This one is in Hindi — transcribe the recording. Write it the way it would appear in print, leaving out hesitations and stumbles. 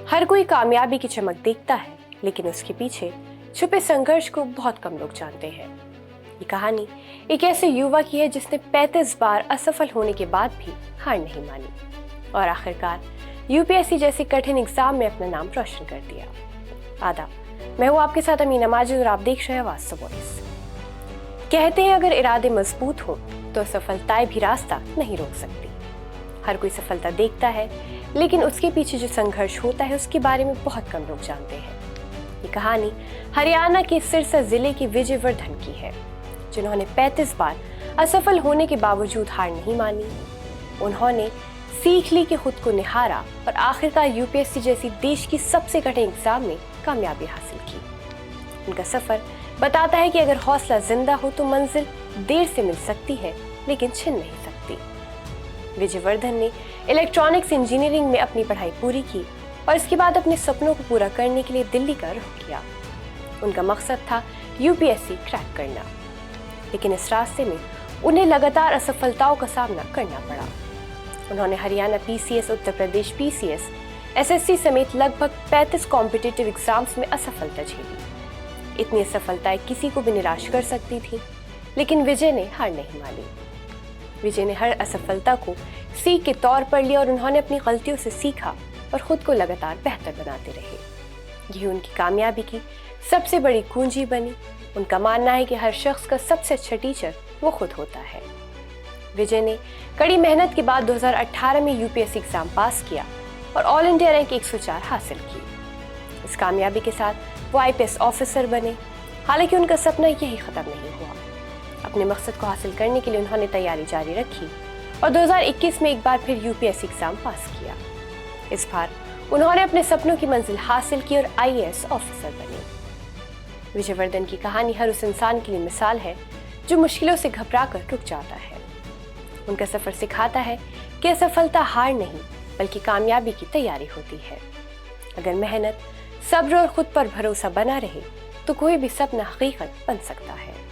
हर कोई कामयाबी की चमक देखता है, लेकिन उसके पीछे छुपे संघर्ष को बहुत कम लोग जानते हैं। ये कहानी एक ऐसे युवा की है जिसने 35 बार असफल होने के बाद भी हार नहीं मानी और आखिरकार यूपीएससी जैसे कठिन एग्जाम में अपना नाम रोशन कर दिया। आदाब, मैं हूँ आपके साथ अमीना माजिद और आप देख रहे हैं वास्तव वॉइस। कहते हैं अगर इरादे मजबूत हो तो सफलताएं भी रास्ता नहीं रोक सकती। हर कोई सफलता देखता है, लेकिन उसके पीछे जो संघर्ष होता है उसके बारे में बहुत कम लोग जानते हैं। ये कहानी हरियाणा के सिरसा जिले के विजयवर्धन की है, जिन्होंने 35 बार असफल होने के बावजूद हार नहीं मानी। उन्होंने सीख ली कि खुद को निहारा और आखिरकार यूपीएससी जैसी देश की सबसे कठिन एग्जाम में कामयाबी हासिल की। उनका सफर बताता है कि अगर हौसला जिंदा हो तो मंजिल देर से मिल सकती है, लेकिन छिन नहीं सकती। विजयवर्धन ने इलेक्ट्रॉनिक्स इंजीनियरिंग में अपनी पढ़ाई पूरी की और इसके बाद अपने सपनों को पूरा करने के लिए दिल्ली का रुख किया। उनका मकसद था यूपीएससी क्रैक करना, लेकिन इस रास्ते में उन्हें लगातार असफलताओं का सामना करना पड़ा। उन्होंने Haryana PCS, Uttar Pradesh PCS, SSC समेत लगभग 35 कॉम्पिटिटिव एग्जाम्स में असफलता झेली। इतनी असफलताएं किसी को भी निराश कर सकती थी, लेकिन विजय ने हार नहीं मानी। विजय ने हर असफलता को सीख के तौर पर लिया और उन्होंने अपनी गलतियों से सीखा और खुद को लगातार बेहतर बनाते रहे। यही उनकी कामयाबी की सबसे बड़ी कुंजी बनी। उनका मानना है कि हर शख्स का सबसे अच्छा टीचर वो खुद होता है। विजय ने कड़ी मेहनत के बाद 2018 में यूपीएससी एग्जाम पास किया और ऑल इंडिया रैंक 104 हासिल की। इस कामयाबी के साथ वो आईपीएस ऑफिसर बने। हालांकि उनका सपना यही खत्म नहीं हुआ। अपने मकसद को हासिल करने के लिए उन्होंने तैयारी जारी रखी और 2021 में एक बार फिर यूपीएससी एग्जाम पास किया। इस बार उन्होंने अपने सपनों की मंजिल हासिल की और आईएएस ऑफिसर बने। विजयवर्धन की कहानी हर उस इंसान के लिए मिसाल है जो मुश्किलों से घबराकर रुक जाता है। उनका सफर सिखाता है कि असफलता हार नहीं, बल्कि कामयाबी की तैयारी होती है। अगर मेहनत, सब्र और खुद पर भरोसा बना रहे तो कोई भी सपना हकीकत बन सकता है।